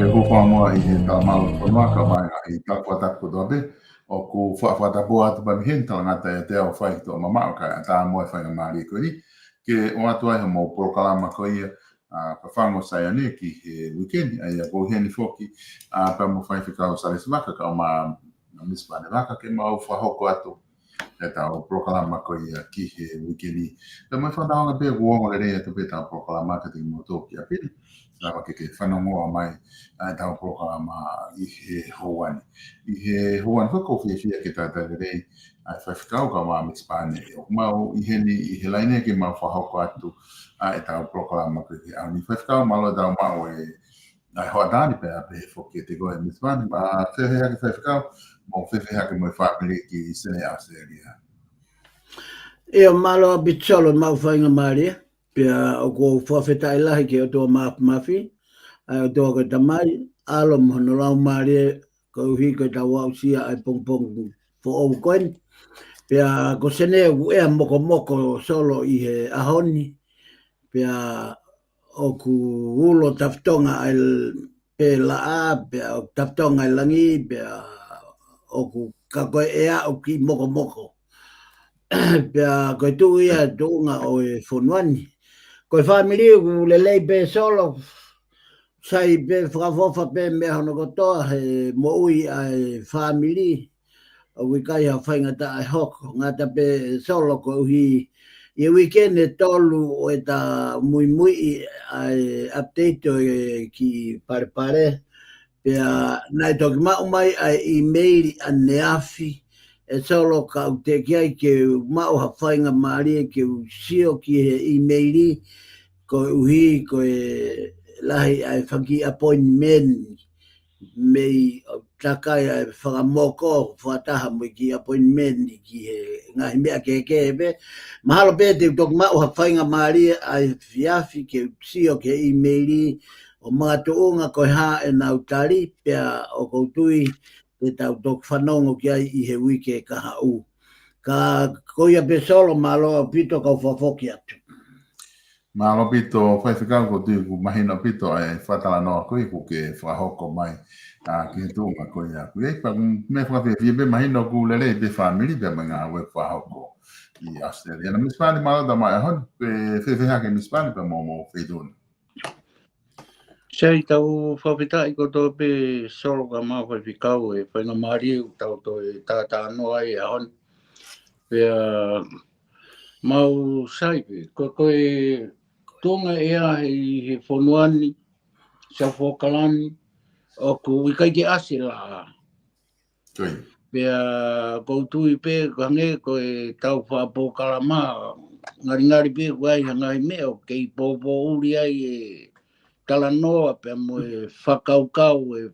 ke hofa mo I he ta mau fonua ka mai I ta kwata ko dobe o ku fa ta boa tu ba hin ta ngata te o fai to mama ka ta mo fai na mari ko ni ke o atu ai mo programa ko ia pa fango sai ani ki he weekend ai ko he ni foki pa mo fai fika o sale smaka ka ma mispa ne vaka ke mau fa hoko atu e tau programa ko ia ki he weekend te mo fa da pe wo le re te pe ta programa ka te mo to ki a pili lava ke whanongoa mai tau programa I he hoani. I he hoani whako whiawhia ke tātai rei whawhikau ka wā mispane. O mau I he laine ke mau whahoko atu e tau programa ke ke au. Ni whawhikau malo tau mau hoa tāni pēr pe whoke te goe mispane. Whewhea ke whawhikau, mo whewhea ke moi whapere ki sene Australia. Ia malo bitsolo mau whainga maria. Pia o ko whawhetai lahi ke o tō mafi, ai o tō ka tamai, alo mohono lau maria, ko uhi ko tau au sia ai pong fo au koen. Pia ko sene u ea moko solo I he ahoni, pia o ku ulo taftonga ai pe la a, pia o taftonga ai langi, pia o ku kako ea o ki moko. Pia ko tu ia tunga o e fonuani. Ko family ku lelei pe solo sai pe whakafofa pe mea hono kotoa he mo ui ai family o wikai ha whainga ta ai hoko ngata pe solo ko uhi I weekend e tolu o e ta mui ai update o ki pare pea nai toki mau mai ai email a neafi e solo ka u te kiai ke mau ha whainga maria ke u sio ki he emaili ko uhi ko e lahi ai whanki appointment mei takai ai whakamoko whataha mo ki appointment ki he ngahi mea ke be mahalo pe te tok mau ha whainga maria ai fiafi ke sio ke emaili o mga tuunga ko ha e nau tari pia o koutui te tau tok whanongo ki ai I he wike ka hau ka koia pe solo malo pito ka whafoki atu. Malo pito whaiwhikau ko tui ku mahina pito ai whatala noa koe ku ke whahoko mai ki tūnga koe a koe. Pa me whawhia be mahina ku lele be whamiri be mga we whahoko I Australia. Na mispani malo da mai ahon pe whewheha ke mispani pe momo wheduna. Sei tau whawhitai ko tō pe solo ka mau whaiwhikau e whainga maari tau tō e tātā noa e ahon. Pea mau saipe, koe tonga ea he whonuani, sa whokalani, o ku wikai ke ase la. Pea koutui pe kange koe tau whapōkalama, ngari pe koe ngai meo, kei pōpō uri ai e tala noa pe mo e whakaukau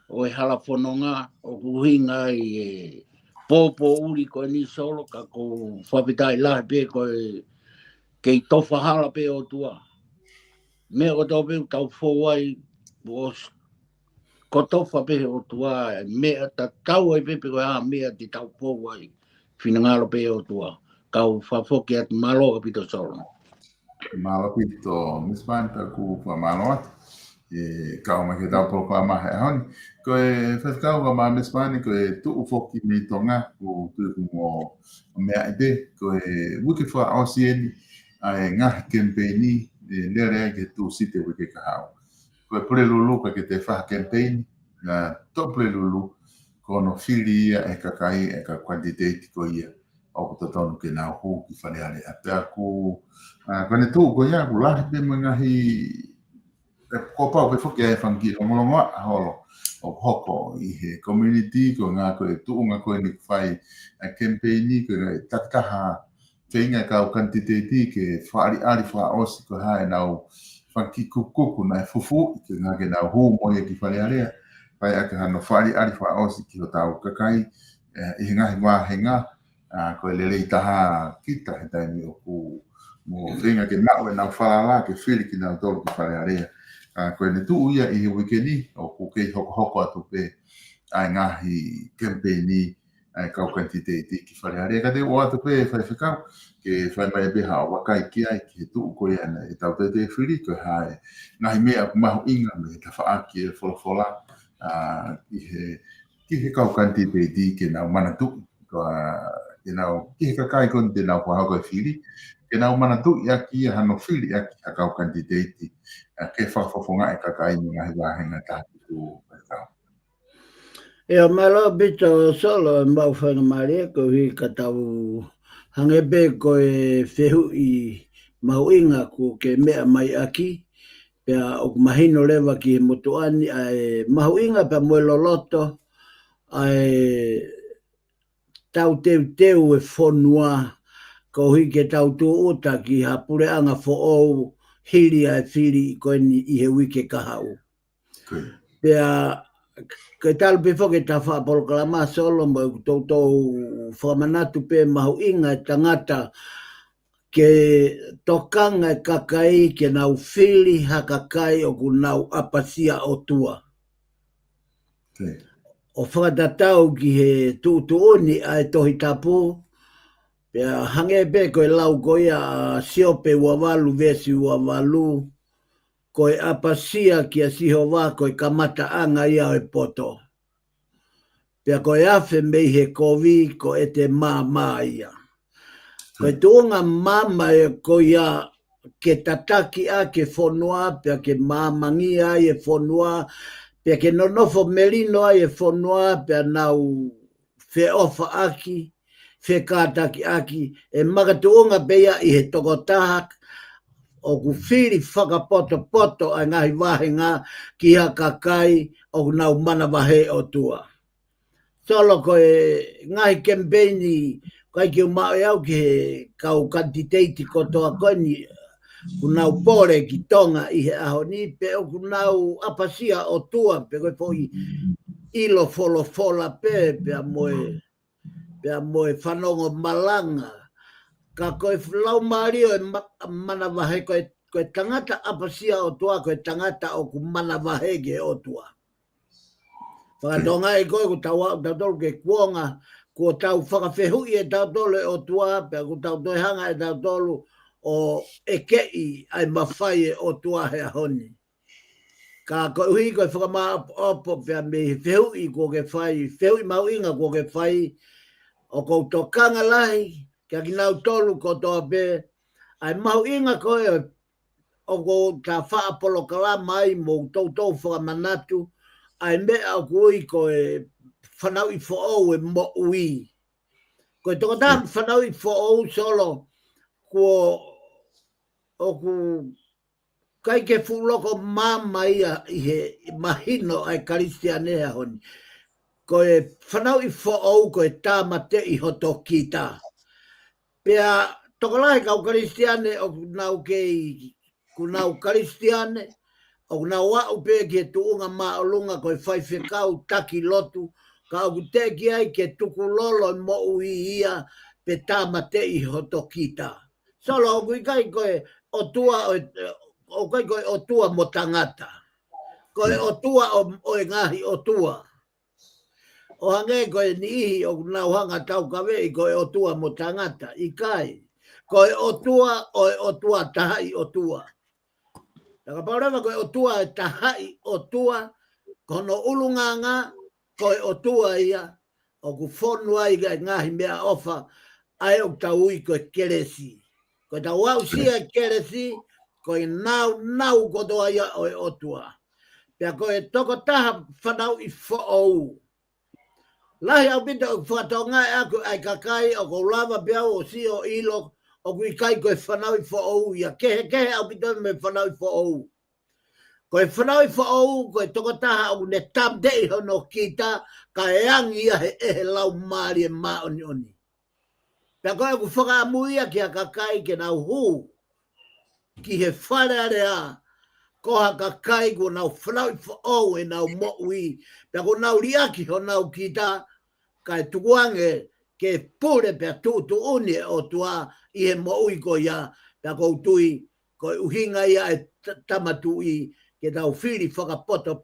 o e hala whanonga, o ku hinga e pōpō uri koe ni solo, ka ko whawhitai lahi pe koe kei tofa hala pe o tua. Mea ko tau pe tau whowai, ko tofa pe o tua, mea ta tau ai pe koe mea ti tau whowai, whinangalo pe o tua. Kau whawhoki at malo a pito solo. Malo pito, mispanta ku malo atu. Kau mai ke tau programa he honi. Koe whawhikau ka ma mispani koe tuu whoki mi tonga ku tui mo mea ibe. Koe wiki wha ausieni ai ngahi kempeini lere ke tu site wiki ka hao. Koe pule lulu ka ke te wha kempeini na to pule lulu kono whiri ia e kakai e ka quantitati ko ia o ko tonu ke nau hu ki whare ale. A pia ku kone tu ko ia ku lahi pe ngahi ko pau pe whuki e whangi longolongoa holo o hoko I he community ko ngā koe tuunga koe ni whai kempeini koe taktaha te inga kau kantiteti ke whaari wha osi ko hae nau whanki kukuku na fufu ke ngā ke nau hū moe ki whare area pai ake hano whaari wha osi ki ho tau kakai I he ngahi wāhenga koe lele I taha kita he taimi o ku mo whenga ke nau e nau whalala ke whiri ki nau tolu ki whare area koe ne tuu ia I he wikeni o ku kei hoko atu pe ai ngahi kempeini ai kau kantitei ki whare hare ka te o atu pe whai whikau ke whai mai beha o wakai ki ai ki tu koe ana e tau te whiri koe hae ngahi mea mahu inga me ta whaaki e whola ki he kau kantitei ke nau manatu ke nau ki he kakai kon te nau whahau koe whiri ke nau manatu i aki e hano whiri aki a kau kantitei ke whawhawhonga e kakai ni ngahi wahenga tātu tu kau. E o malo bito solo e mau whanga maria ko hi ka tau hangebe ko e whehu i mahuinga ko ke mea mai aki pea o mahino lewa ki he motuani ai mahuinga pea moe loloto ai tau teu e whonua ko hi ke tau tu uta ki hapure anga fo ou hiri ai whiri ko ni i he wike kahau. Pea ke tal pe fo ke ta fa por kalama solo mo to whamanatu pe mahu inga tangata ke tokanga kakai ke nau whiri hakakai o ku nau apasia o tua. O whakatatau ki he tuutuoni ai tohi tapu pea hange pe koe lau koe a siope wawalu vesi wawalu koe apasia ki a siho wā koe kamata anga ia e poto. Pea koe afe mei he kovi ko e te mā ia. Koe tuunga mama e koe ia ke tataki a ke whonua, pea ke māmangi a e whonua, pea ke nonofo melino a e whonua, pea nau whe ofa aki, whe kātaki aki, e makatuunga pea i he tokotaha, o ku whiri whakapoto a ngahi wahenga ki ha kakai o ku nau mana wahe o tua. Solo koe ngahi kempeini kai ki umau au ki he kau kantiteiti kotoa koe ni ku nau pore ki tonga i he aho ni pe o ku nau apasia o tua pe koe po ilo fola pe pea moe whanongo malanga. Ka koe lau mario e mana wahe koe tangata apasia o tua, koe tangata o ku mana wahe ge o tua. Whakatonga e koe ku tau ke kuonga, ko tau whakawhehu i e tau tolu o tua, pea ku tau toihanga e tau tolu o e kei ai mawhai e o tua he ahoni. Ka koe hui koe whakama opo pea me whehu i ko ke whai, whehu i mau inga ko ke whai, o kou tokanga lahi, kia ki nau tolu ko toa pe, ai mau inga koe o ko ta wha apolo kala mai mo tau whakamanatu, ai mea o kui koe whanau i whaou e mo ui. Koe toko tam whanau i whaou solo, o ku kai ke fuloko mama ia i he mahino ai karistianea honi. Koe whanau i whaou koe tāmate i hoto ki tā. Pea tokolai kau karistiane o nau kei ku nau karistiane o nau wau pe ki e tuunga maolunga koe whaiwhekau taki lotu ka o te ki ai ke tuku lolo mo ui ia pe tāmate i hoto ki tā. Solo o kui kai koe o tua o kai koe o tua mo tangata. Koe o tua o e ngahi o tua. O hange koe ni ihi o nau hanga tau kawe i koe o tua mo tangata, i kai. Koe o tua tahai o tua. Taka paurewa koe o tua e tahai o tua, kono ulunganga koe o tua ia, o ku whonua i ngahi mea ofa, ai o tau ui koe keresi. Koe tau wau sia keresi, koe nau kotoa ia o tua. Pea koe toko taha whanau i whaou. Lahi au pita o whatonga e aku ai kakai o ko lava piau o si o ilo o kui kai koe whanau i whaou ia. Kehe au pita me whanau i whaou. Koe whanau i whaou koe toko taha o ne tam dei hono kita ka e angi ia he lau maari e maoni oni. Pea koe ku whakaamu ia ki a kakai ke nau hū ki he wharearea koha kakai ko nau whanau i whaou e nau mo'ui. Pea ko nau riaki ho nau kita kai tukuange ke pure pea tutu uni o tua i he mo'ui ko ia pea ko tui ko uhinga ia e tamatui ke tau whiri whakapoto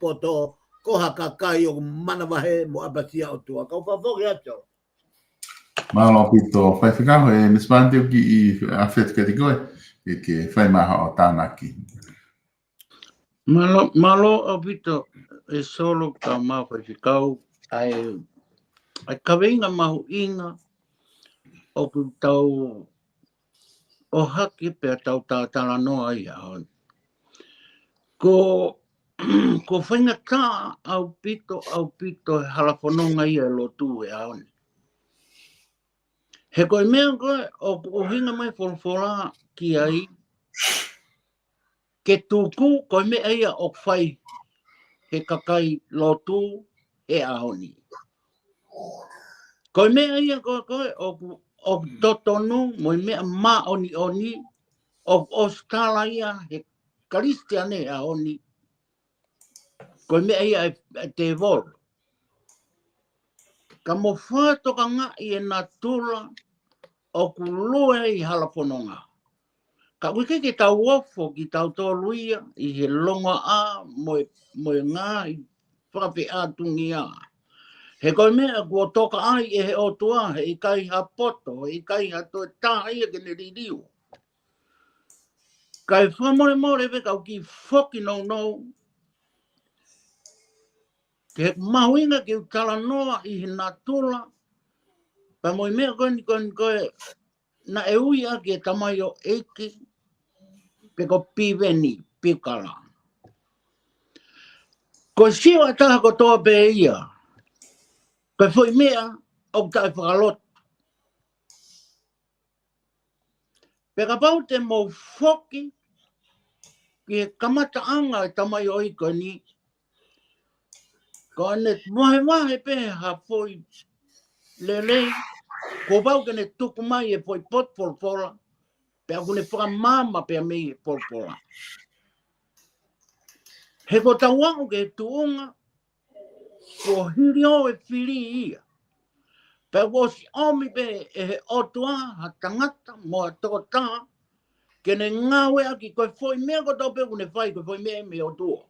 koha kakai o manawahe mo apasia o tua. Kau whafoki ato. Malo pito fai ficar Miss Pante o que a fete que digo que fai maha o tanaki. Malo opito e solo ka mau fai fikau ai kawinga mahu inga o ku tau o haki pe tau tala noa ia hon. Ko whainga tā au pito he halafononga ia lo tū e hon. He koe mea koe o hinga mai wholwhola ki ai ke tūku koe mea ia o whai he kakai lo tū e ahoni. Koe mea ia koe o totonu mo mea ma oni o skala ia he karistiane e ahoni. Koe mea ia e te vol. Ka mo whātoka ngā i e nā tūla o ku lue i halafononga. Ka wike ke tau ofo ki tau tōluia i he longa a mo ngā i whakape ātungi a. He koe mea kua toka ai e he otua, he i kai ha poto, he i kai ha toi tā ia ke ne ririu. Kai whamore we kau ki whoki nou, ke mahuinga ki utala noa i he nā tūla, pa moi mea koe na e ui a ki e tamai o eiki, pe ko piveni, pikala. Ko siwa taha ko toa pe ia, koe foi mea o tai whakalot. Pe ka pau te mo whoki, ki he kamata anga e tamai o iko ni, ko ane wahe pe ha foi lelei, ko pau ke ne tuku mai e foi potpolpola, pe aku ne whakamama pe a mei e polpola. He ko tauangu ke tuunga, ko hiri o e whiri ia. Pe ko si omi pe e he otua ha tangata mo a toko tā, ke ne ngawe aki koe foi mea ko tau pe kune whai, koe foi mea me o tua.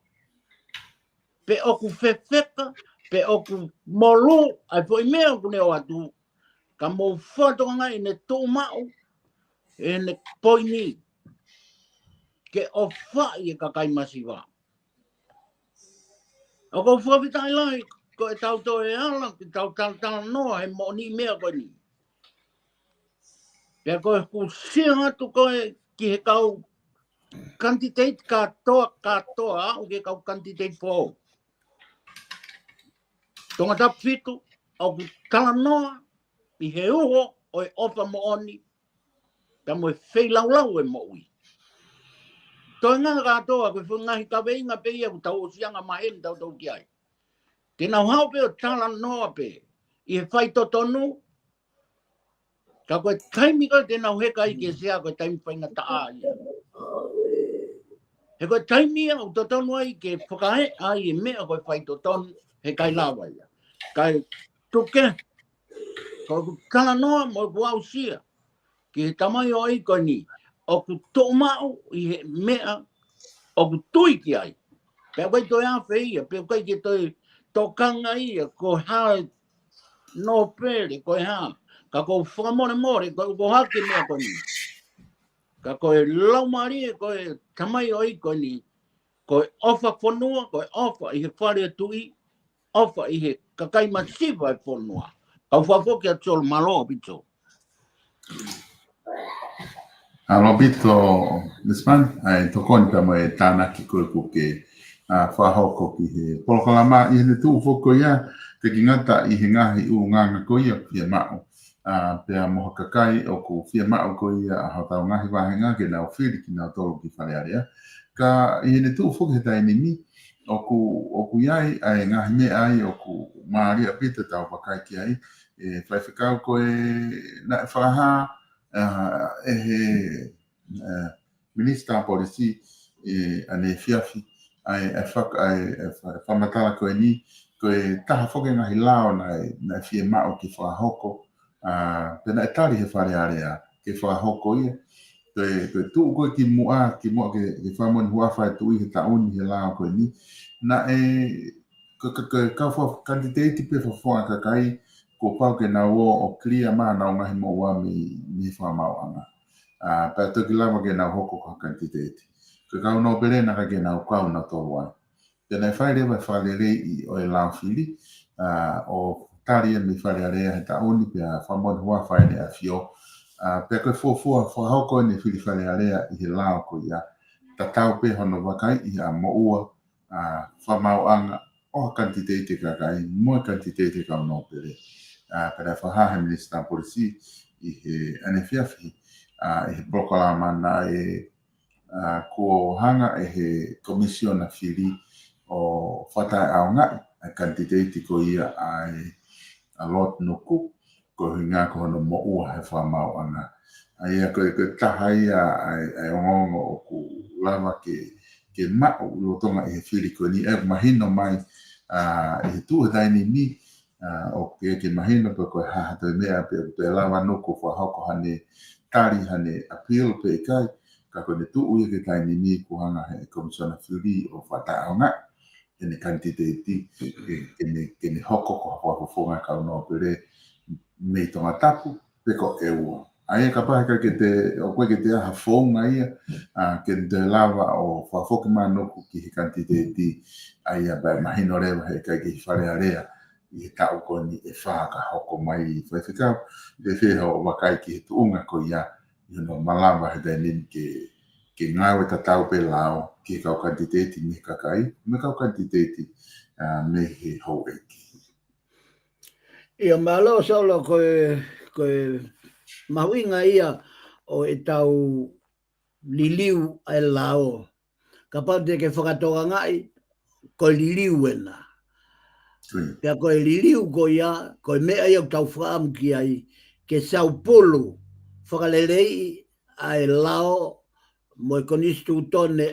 Pe oku whewheka, pe oku molu, ai foi mea kune o atu, ka mo whatoka ngai ne tō mau, e ne poini, ke o whai e kakai masiwa. O ko whawhitai lai, ko e tau tō e ala, ki tau tala noa, he mo ni mea koe ni. Pea koe ku sia atu koe ki he kau candidate katoa, o ke kau candidate po. Tonga tapitu, o ku tala noa, i he uho, o e opa mo oni, pea mo e wheilau e mo ui. Toi ngā katoa, koe whungahi ka weinga pe ia, ku tau o sianga mahen tau tau ki ai. Tēnau hao pe o tala noa pe, i he whai totonu, ka koe taimi koe tēnau heka i ke sea koe taimi whainga taa ia. He koe taimi ia o totonu ai ke whakahe ai e mea koe whai totonu he kai lawa ia. Kai tuke, koe ku tala noa mo ku au sia, ki he tamai o ai koe ni, o ku tō mau i he mea, o ku tui ki ai. Pea koe toi awhi ia, pea koe ke toi tokanga ia, ko hae no pere, koe haa. Ka ko whakamore, ko hake mea koe ni. Ka koe laumari, koe tamai o i koe ni. Koe ofa whanua, koe ofa i he whare atui, ofa i he kakai masiwa e whanua. Kau whafoki a tōl malo pito. Alo pito, Mispan, ai tokoni ka mo e tānaki koe kuke whahoko ki he polokalama i he ne tū whoko ia, te ki ngata i he ngahi u nganga koe ia pia mao. Pea moha kakai o ku whia mao ko ia a hotau ngahi wahenga ke nau whiri ki nau tolu ki wharearea. Ka i hene tū whuki he tai nimi o ku iai ai ngahi me ai o ku maari a pita tau wakai ki ai. E whai whikau ko e na e whaha e he Minister Polisi ane fiafi ai whamatala ko e ni ko e taha whuki ngahi lao na e whia mao ki whahoko. Pena e tari he wharearea ke whahoko ia. Koe tū koe ki mua ke whamoni huawha e tui he tauni he lao koe ni. Na e kau wha candidate pe whawha kakai ko pau ke na o clear ma na ngahi mo wa mi whamauanga. Pea toki lava ke na hoko ka kantiteti. Ka kau no pere na ka ke na ukau na tō wai. Tēnei whai rewa whalere i o e lao whiri, o tari e mi whare area he ta oni pia whamon hua whai ne a fio. Pea koe fuafua whahoko ne whiri whare area i he lao ko ia. Ta tau pe hono wakai i a mo ua whamauanga o kantiteti kakai, mo kantiteti kau no pere. Pera whahahe Minister Polisi i he anefiafi, i he proklama na e ko hanga e he komisiona whiri o whatai au ngai, a kantiteti ko ia a lot nuku, ko hinga ko hono mo ua he whamauanga. Ia ko tahai a ongongo o ku lava ke mao ulotonga i he whiri ko ni e mahino mai i he tuataini ni o ke mahino pe koe haha te mea pe lava nuku whahoko hane tari hane appeal pe kai ka koe ne tuu i ke taini ni ku hanga he komisiona whiri o whatai au ngai. Kene kantiteti, kene hoko ko hawafonga kau no pere mei tonga tapu, peko e ua. Aia ka pahe ka ke te, o koe ke te aha whaunga ia, ke te lava o whafoki manoku ki he kantiteti, aia bai mahino rewa he kai ki whare area, i he tau ko ni e whaka hoko mai i whaifekau, te wheha o wakai ki he tuunga ko ia, malava he tenin ke ngāwe ta tau pe lao, ki kau kantiteti me kakai, me kau kantiteti me he hou eki. Ia malo solo koe mahuinga ia o e tau liliu ai lao. Ka pate ke whakatoga ngai, koe liliu ena. Pea koe liliu ko ia, koe mea ia tau whaamu ki ai, ke Sao Paulo, whakalelei ai lao, mo e konistu tone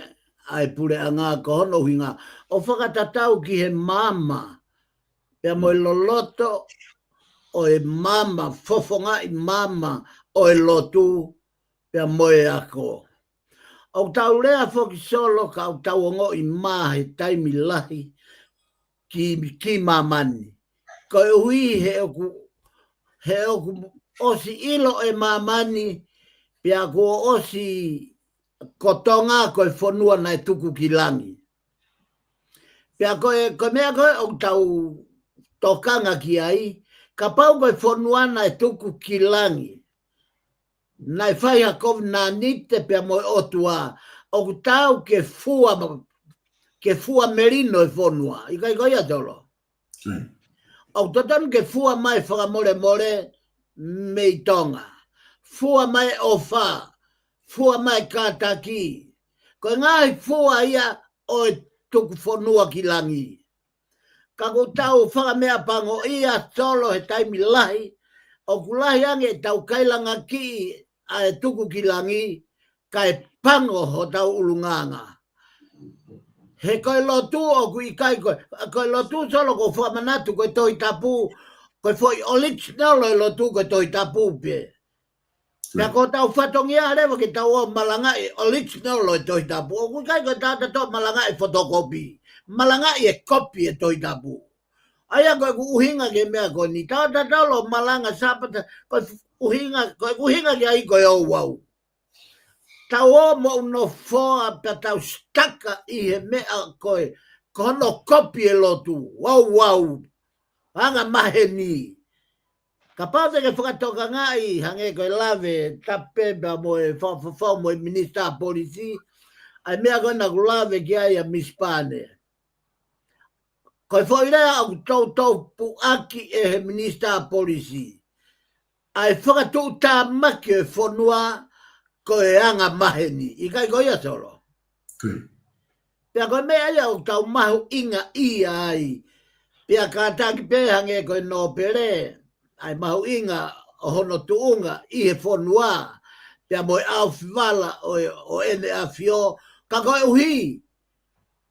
ai pure a ngā kohono hinga. O whakatatau ki he mama, pea mo e loloto o e mama, fofonga i mama o e lotu, pea mo e ako. O tau rea whoki solo ka o tau ongo i mā he taimi lahi ki mamani. Ko e hui he oku osi ilo e mamani, pea ko osi kotonga koe whanua nai tuku ki langi. Pea koe mea koe o tau tokanga ki ai, ka pau koe whanua nai tuku ki langi. Nai whaiha koe nā nite pea moe otua, o tau ke fua merino e whanua. I kai koe atolo? O totan ke fua mai whakamore mei tonga. Fua mai ofa. Fua mai kātaki. Ko ngai fua ia o e tuku whanua ki langi. Ka ko tau whakamea pango ia solo he taimi lahi. O kulahi ange tau kailanga ki a e tuku ki langi. Ka e pango ho tau ulunganga. He koe lotu o kui kai koe. Koe lotu solo ko whamanatu koe toi tapu. Koe foi original e lotu koe toi tapu pe. Pea ko tau whatongia rewa ki tau o malangai original lo e toi tapu. O kai koe tata to malangai fotokopi. Malangai e kopi e toi tapu. Aia koe uhinga ke mea koe ni. Tata lo malanga sapata. Koe uhinga ke ai koe au wau. Tau o mo no foa pe tau staka i he mea koe. Kono kopi e lotu. Wau. Hanga mahe ni. Ka pāte ke whakatoka ngai, hange koe lawe, tape ba mo e whawhawhau mo e Minister Polisi, ai mea koe na lawe ki ai a Mispane. Koe whoirea au tau puaki e he Minister Polisi. Ai whakatou tā maki e whanua koe anga maheni. I kai koe atolo? Pea koe mea ia au tau mahu inga i ai. Pea kātaki pe hange koe no pere. Ai mahu inga o hono tuunga i he whanua. Pea moe au whiwala o ene a fio. Ka koe uhi.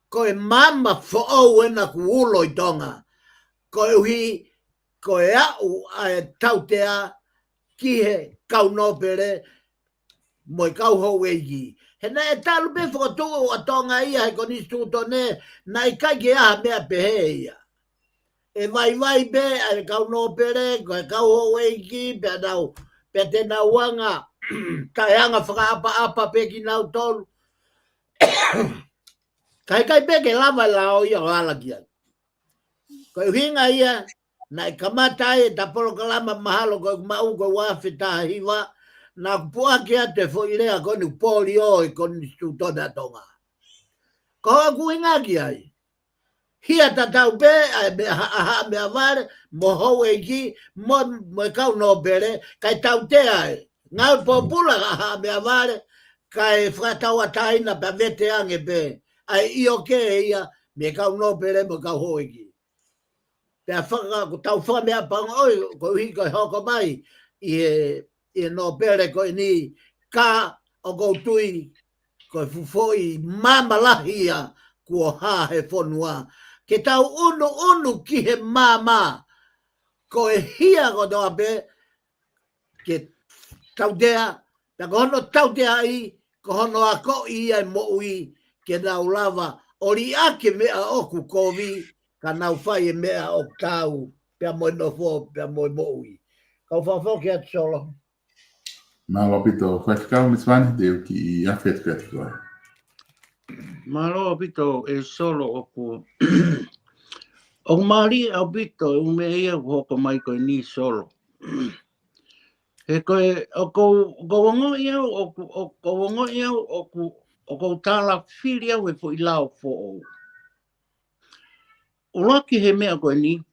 Koe mama whaau ena ku ulo i tonga. Koe uhi. Koe au a tautea ki he kaunopere. Moe kau hou eigi. Hena e talu pe whakatuku a tonga ia he konistu tone. Na i kai ke aha mea pehe ia. e vai be ai kau no pere ko kau ho ki pe dau pe te na wanga kaianga apa pe ki nau tolu kai pe ke lava lao ia ala kia ko hinga ia na kamata e ta polo kalama mahalo ko mau ko wa fita hiwa na pua kia te fo ilea ko ni polio e ko ni stuto da tonga ko ku hinga kia hia ta tau pe me avare mo ho e ki mo kau no bere kai tau te ai nga popula me avare kai frata wa taina pa vete ange pe ai io ke ia me kau no bere mo kau ho e ki pe fanga ko tau fa me pa oi ko hi ko ho ko mai e no bere ko ni ka o go tui ko foi mama lahia ko ha he fonua ke tau unu ki he mama ko e hia ko doa be ke tau dea ta ko hono tau dea i ko hono ako i ai mo ui ke nau lava ori ake mea oku kovi ka nau fai e mea o tau pia mo no fo pia mo ui kau fafo ke at solo Malo pito whakakau miswani deu ki awhet kratikoa. Malo pito e solo oku o mari au pito e ume ia hoko mai koe ni solo. He koe o ko ia o ko ia o ko tala whiri au e fo i lao fo o. O laki he mea koe ni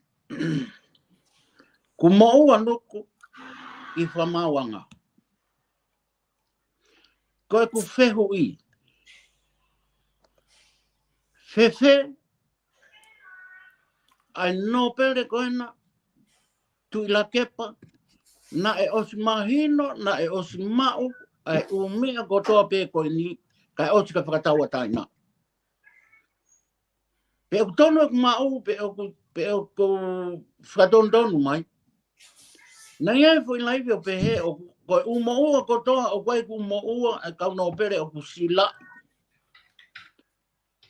ku mo'u anuku i whamawanga. Koe ku whehu i. Whewhe ai no pere koe na tu ila kepa na e osi mahino na e osi mau ai umea kotoa pe koe ni kai osi ka whakataua taina. Pe o tono e mau pe o ko whakatondonu mai. Na iai fo i laivi o pe he o koe umo ua kotoa o koe ku umo ua e kau no pere o ku sila.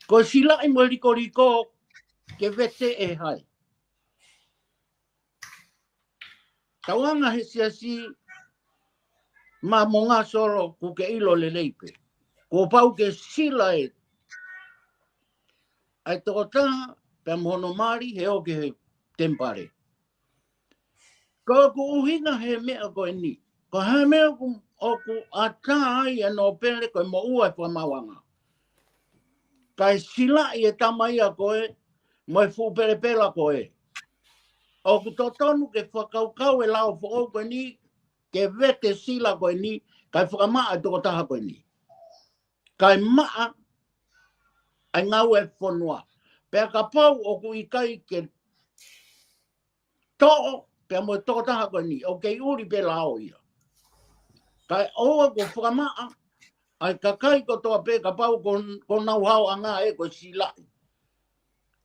Koe sila i mo riko ke vete e hai. Tauanga he siasi ma monga solo ku ke ilo le leipe. Ko pau ke sila e. Ai toko taha pe mono mari he o ke tempare. Ko ku uhinga he mea koe ni. Ko he mea ku ata ai no pere koe mo ua e whamawanga. Kai sila i e tamai a koe mo e fu pere pela koe. O ku totonu ke whakaukau e lao fo koe ni ke vete sila koe ni kai whakamaa e toko taha koe ni. Kai maa ai ngau e whanua. Pea ka pau o ku ikai ke to'o pea mo e toko taha koe ni. O kei uri pe lao ia. Kai oa ko whakamaa ai kakai ko toa pe ka pau ko nau hao anga e ko silai.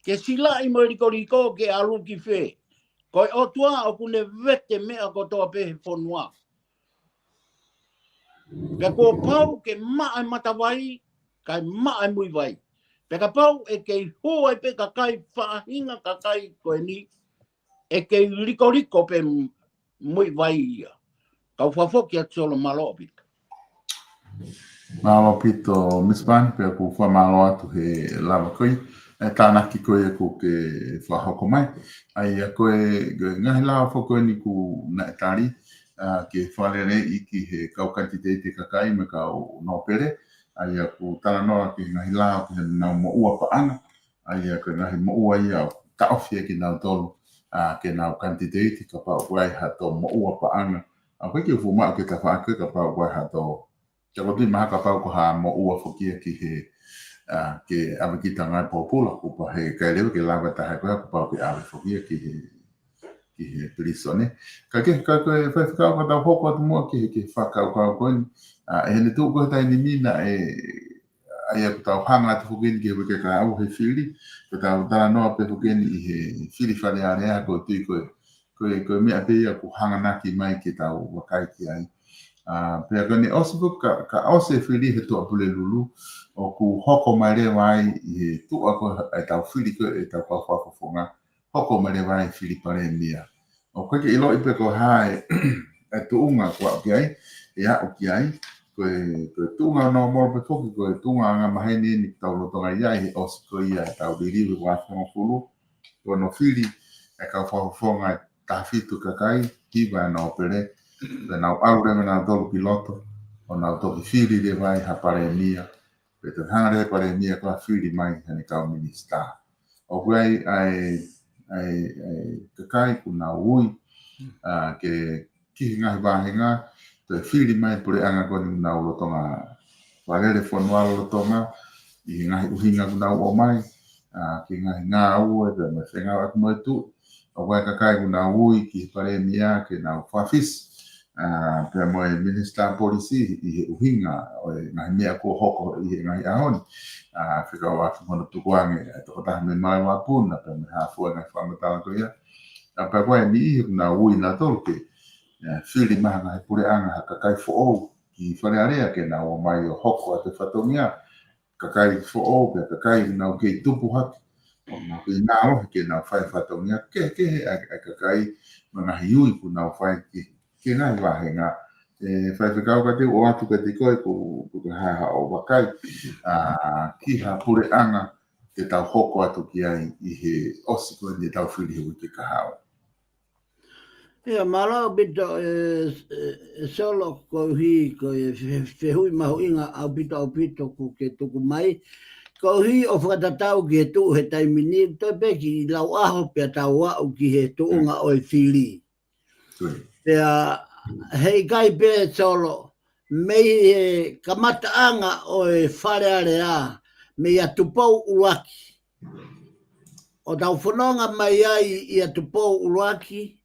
Ke silai mo riko ke alu ki whee. Koi o tua o kune vete mea ko toa pe he whanua. Pea ko pau ke maa matawai kai maa mui vai. Pea ka pau e kei huai pe kakai whahinga kakai koe ni e kei riko pe mui vai ia. Kau whafoki at solo malopi. Malo pito miswani pe ku whamalo atu he lava koi. E tānaki koe e ko ke whahoko mai. Ai a koe ngahi lawa whako ni ku na e tari. Ke whalere i ki he kau kantite te kakai me kau no pere. Ai a ku tala noa ke ngahi lawa ke nau mo ua pa ana. Ai a koe ngahi mo ua ia ta ofia ki nau tolu. Ke nau kantite te ka pao wai hato mo ua pa ana. A koe ke fuma ke ta whaake ka pao wai hato. Kia kote maha ka pao ko ha mo ua whakia ki he ke ave ki tanga popula ko pa he kai leo ke lava ta ha ko pa ke ave fogia ki he prisone ka ko fa ka ta hoko tu mo ke fa ka ko e ne tu ko ta ni mina ai ko ta hanga tu fogia ke ke ka au he fili ko ta no pe fogia ni he fili fa le area ko tu ko me ate ko hanga na ki mai ke ta wa kai ki ai pe ko ni osbu ka ose fili he to pule lulu o ku hoko mai re mai i tu ako e tau whiri ko e tau whawhawhawhonga hoko me le vai Filipare mia. O koe ke ilo ipe ko hae e tuunga kua ki ai, e a o ki ai, koe tuunga no moro pe foki, koe tuunga anga maheni ni tau lotonga iai, he osi ko ia e tau diriwi wa whonga fulu, koe no Fili, e kau whafonga e tafitu kakai, hiva e na opere, pe nau aure me na dolu piloto, o nau toki Fili le vai ha pare mia, pe te hanga le pare mia kua Fili mai hane kau minista. O koe ai kakai kuna ui, ke kihi ngahi wahenga, te Fili mai pure anga koni na ulotonga, walele whanua ulotonga, i ngahi uhinga kuna o mai, ki ngahi ngā ua, te me whenga aku mai tu, o koe kakai kuna ui ki pare mia ke na whawhis, pe moe Minister Polisi i he uhinga, o ngahi mea ko hoko i he ngahi ahoni, whika o aku mono tukuange, toko taha me mai wapuna, pe me hafua ngai whamatala ko ia, pa koe ni i kuna ui na tolke, Fili maha ngai pure anga ha kakai fo'ou, ki wharearea ke na o mai o hoko a te whatongia, kakai fo'ou, pe kakai na o kei tupu haki, o na kei nā ohi ke na whai whatongia, ke a kakai, mga hiui ku na o whai ke ngai wahenga, whai whikau ka te o atu ka te koe ku ka haha o wakai, ki ha pure anga ke tau hoko atu ki ai i he osi koe ni tau Fili hui ke kahao. Ia, marao bito solo ko hi ko hui mahu inga au pito ku ke tuku mai. Ko hi o whakatatau ki he tuu he taimini, toi peki i lau aho pia tau au ki he tuunga o e Fili. Pea hei kai pe solo, mei he kamata anga o e whareare a, mei a tupou uruaki. O tau whanonga mai ai i a tupou uruaki,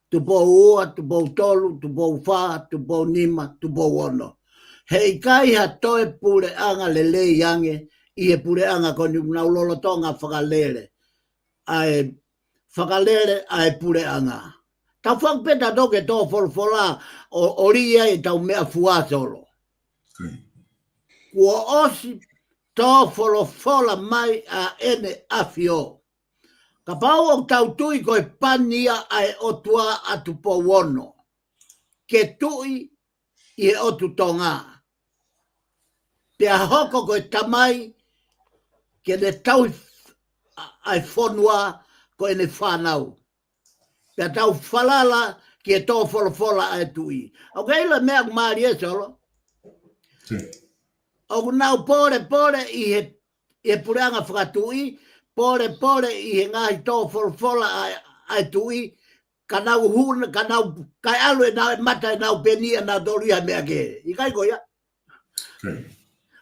tupou ua, tupou tolu, tupou wha, tupou nima, tupou ono. Hei kai ha toe pure anga le lei ange, i he pure anga koni nau lolotonga whakalere. Ai whakalere ai pure anga. Tau whakpeta toke tō wholwhola o ria e tau mea fuasolo. Kua osi tō wholwhola mai a ene afio. Ka pau o tau tui koe pania ai otua atu po wono. Ke tui i e otu tonga. Pea hoko koe tamai ke ne tau ai whonua koe ne whanau. Pea tau whalala ki e tō wholofola ai tui. O keila mea kumari e solo. O nau pore i he pureanga whakatui, pore i he ngahi tō wholofola ai tui, ka nau huna, ka nau kai alu e nau e mata e nau penia nau doria mea ke. I kai koia?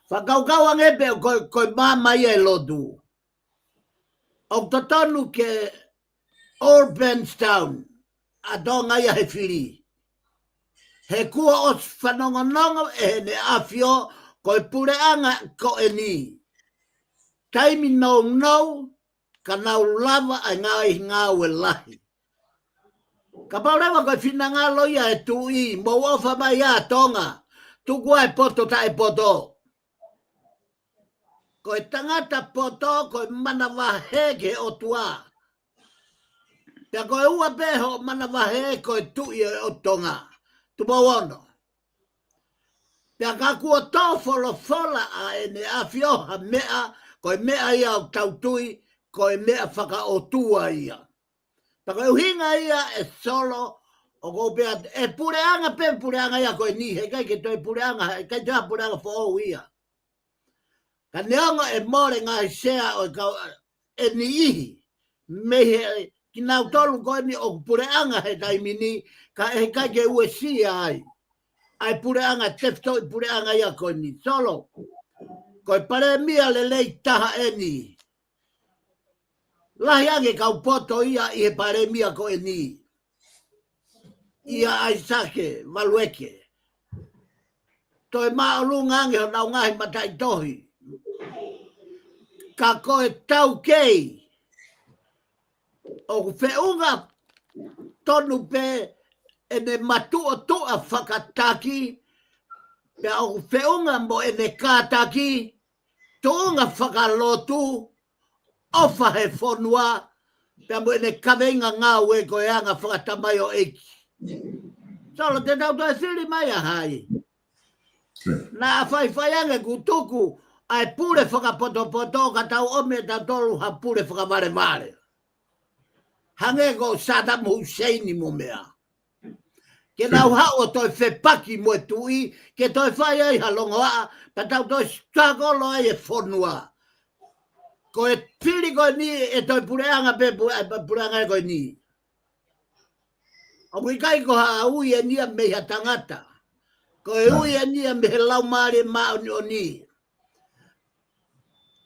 Whakaukau angepe koe māmai e lotu. O tatonu ke Old Benstown, a tonga ia he Fili. He kua os whanongonongo e he ne afio koe pureanga ko e ni. Taimi nou, ka nau lava ai ngā ue lahi. Ka paurewa koe whina ngā loia e tui, mo ofa mai a tonga, tukua e poto ta e poto. Koe tangata poto, koe mana wahege o tua. Pea koe ua peho mana wahe koe tui o tonga. Tupo ono. Pea ka kua tō wholofola a ene a fioha mea, koe mea ia o tautui, koe mea whaka o tua ia. Pea koe uhinga ia e solo, o ko pea e pureanga ia koe ni, he kai ke toi pureanga, he kai toa pureanga who ia. Ka neonga e more ngā sea o e ni ihi, me he ki nau tolu koe ni o pureanga he taimini, ka he kai ke ue sia ai. Ai pureanga tefto i pureanga ia koe ni. Solo, koe pare mia le lei taha e ni. Lahi ange kau poto ia i he pare mia koe ni. Ia ai sake, valueke. Toi maolunga ange ho nau ngahi matai tohi. Ka koe tau kei. O whiunga tonu pe e ne matua tua whakataki, pe o whiunga mo e ne kātaki, tuunga whakalotu, ofa he whonua, Pea mo ne kavenga ngā ue ko e anga whakatamai o eki. Solo te tau toi whiri mai a hai. Na a whai anga ku tuku ai pure whakapoto ka tau ome ta tolu ha pure whakamare. Hange ko Saddam Hussein mo mea. Ke nau hao toi whepaki mo tui, ke toi whai ai halongoa, pa tau toi struggle ai e whonua. Ko e piri ko ni e toi pureanga pe pureanga e ko ni. O kui kai ko ha ui e nia me ha tangata. Ko e ui e nia me he lau maare maa o ni.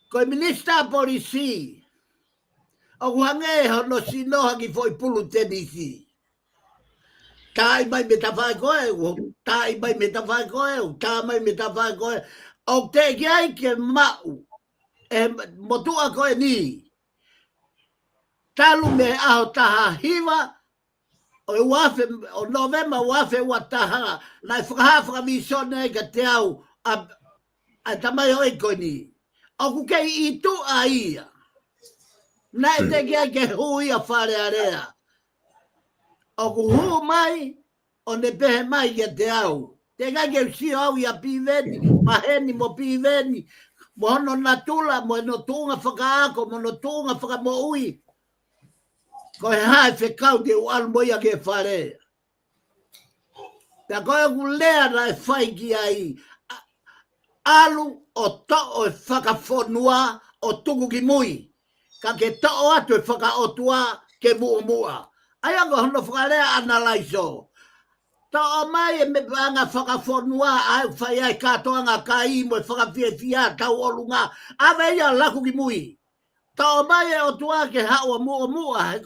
Ko e minista polisi. O kuhange hono sinoha ki foi pulu tenisi. Tai mai me ta whai koe, tai mai me ta whai koe, tai mai me ta whai koe. O te ki ai ke mau. E motua koe ni. Talu me aho taha hiwa, o novema wafe wa taha, nai whakahawhaka mi sone ka te au, a tamai hoi koe ni. O kukei i tu a ia. Nai te ki ai ke hui a whare area. O kuhu mai, o ne pehe mai ke te au. Te kai ke si au ia piveni, maheni mo piveni, mo hono natula, mo no tunga whakaako, mo no tunga whakamoui. Ko he hae whekau te ualu moia ke whare. Pea koe ku lea rai whai ki ai. Alu o to'o e whakawhonua o tuku ki mui. Ka ke to'o atu e whakaotua ke mua. Ai ango hono whakarea analaiso. To'o mai e me anga whakawhonua ai whai ai katoanga ka imo e whakawhiawhia tau olunga. Awe ia laku ki mui. To'o mai e otua ke haua mua.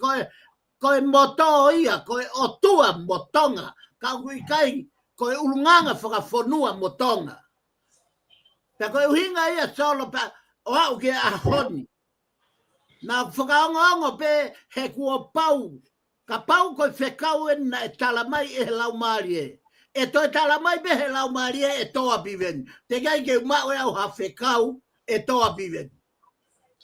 Koe moto ia, koe otua motonga. Ka kui kai, koe ulunganga whakawhonua motonga. Pea koe uhinga ia solo pa o au ke ahoni. Na whakaongo pe he kua pau. Ka pau koe whekau e na e talamai e he laumari e. E toi talamai pe he laumari e toa piveni. Te kai ke umau e au ha whekau e toa piveni.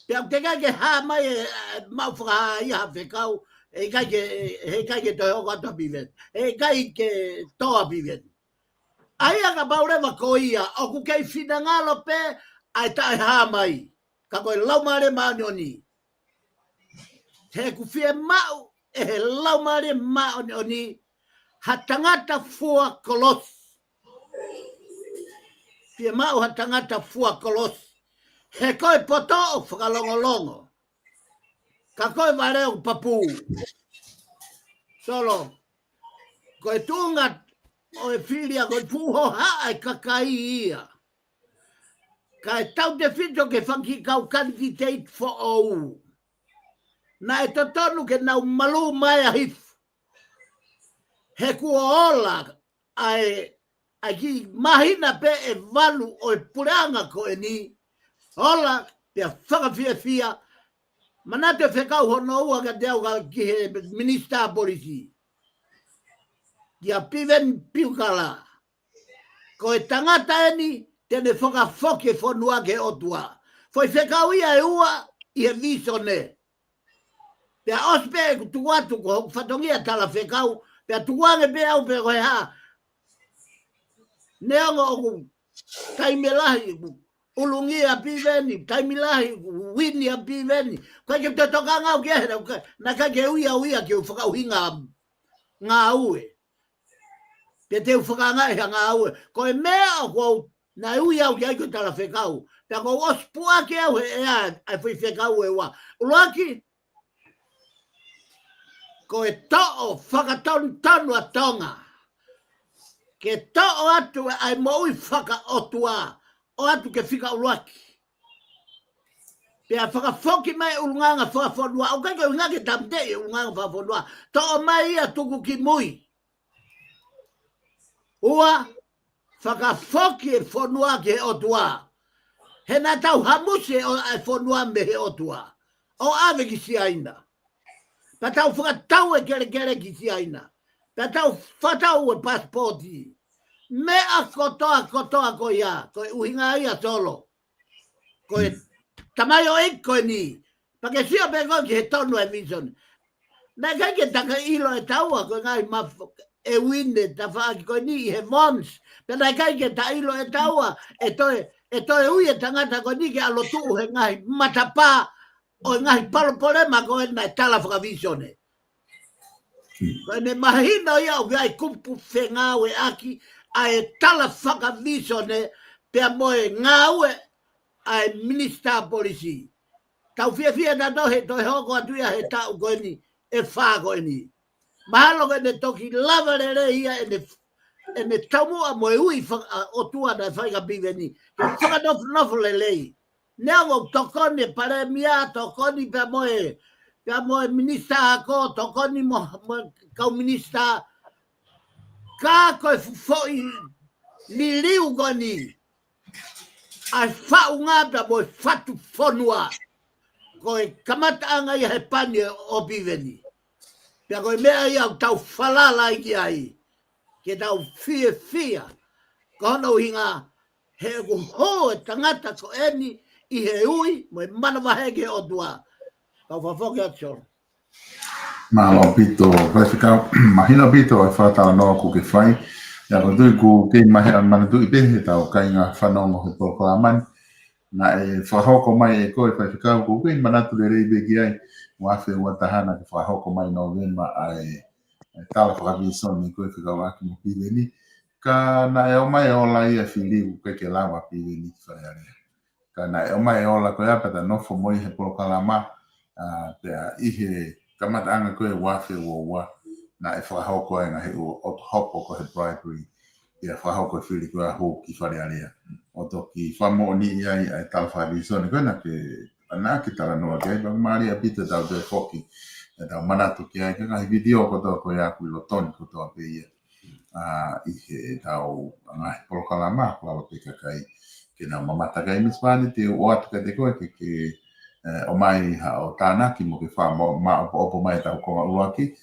Pea te kai ke ha mai e mau whakaha ia ha whekau. E kai ke toi hoko atoa piveni. E kai ke toa piveni. Aia ka paurewa ko ia, o ku kei whina ngalo pe, ai tae hā mai. Ka koe laumare maoni. He ku whia mau, e he laumare maoni, ha tangata fua kolos. Whia mau ha tangata fua kolos. He koe poto o whakalongolongo. Ka koe wareo papu. Solo, koe tunga o e filia koe puho hae kakai ia. Ka e tau te fito ke whanki kau candidate for ou. Na e totonu ke nau malu mai a hif. He kua ola ai ki mahina pe e valu o e puranga ko e ni. Ola te whakawhiawhia. Mana te whekau hono ua ka te au ki he minista polisi. Ia piven piukala. Ko e tangata eni, tene whakafoke whanua ke otua. Foi whekau ia e ua, i he viso ne. Pea ospe tuatu ko whatongia tala whekau, pea tuange pe au pe koe ha. Neongo oku, taimelahi, ulungia piveni, taimilahi, wini a piveni. Koe ke te toka ngau ke hera, na ka ke uia ke whakau hinga ngā ue. Pe te whakangai ha ngā ue. Ko e mea o kou na ui au ki ai ko tala whekau. Pe ko ospua ke au he ea ai whi whekau e wa. Uloaki, ko e to'o whakatonu a tonga. Ke to'o atu ai moui whaka otua. O atu ke whika uloaki. Pe a whakafoki mai ulunganga whakawhonua. O kai ko ngake tamte ulunganga whakawhonua. To'o mai ia tuku ki mui. Ua, whakafoki e whonua ke otua. He nā tau hamuse o e whonua me he otua. O ave ki si aina. Pa tau whakatau e kere ki si aina. Pa tau whatau e pasporti. Mea kotoa ko ia. Ko e uhinga ia solo. Ko e tamai o e koe ni. Pake sia pe ko ke tonu e vision. Na kai ke taka ilo e taua ko ngai mafo e winde ta fa ko ni he mons. Pe na kai ke ta ilo e taua e toe ui e tangata ko ni ke alotu he ngai matapa o ngai palo polema ko e na tala fa vision. Ko ne mahina ia o ai kumpu fenga we aki ai tala fa vision pe moe ngawe ai minister policy. Tau fia na no he toi hoko atuia he tau koe ni, e wha koe ni. Mahalo koe ne toki lava le re ia e ne taumua moe ui o tua na whaika pive ni. Ke whakanofu le lei. Nea ngau tokoni pare mia, tokoni pe moe minista ako, tokoni mo kau minista. Ka koe fufoi li liu koe ni. Ai whaunga pe moe whatu whonua. Koe kamata anga ia he pani o piveni. Pea koe mea ia tau whalala iki ai. Ke tau fia. Ko hono hinga he ku ho e tangata ko eni i he ui mo e mana wahege o tua. Kau whafoke atso. Malo pito, vai ficar mahina pito e whatala noa ku ke whai. Ia ko tui ku kei mahi an mana tui pehe tau kai ngā whanongo he pokolaman. Na e whahoko mai e koe whai whikau ko kei manatu le rei beki ai wafe ua tahana ke whahoko mai no wema ai tala whakavison ni koe whikau aki mo piveni ka na e o mai o la ia whiliu ke lawa piveni ki whai area ka na e o mai o la koe apata nofo moi he polokalama pea ihe kamata anga koe wafe ua na e whahoko ai nga he o hopo ko he bribery ia whahoko whili koe a hou ki whai area o toki whamo ni ai ai tala whavisone koe na ke ana ki tala noa ke ai maria pita tau te whoki e tau manatu ki ai ke ngahi video ko tau koe aku i lotoni ko tau pe ia i he tau ngahi polokalama kulawa pe kakai ke na mamata kai mispani te o atu ka te koe ke o mai ha o tānaki mo ke whamo ma opo mai tau konga uaki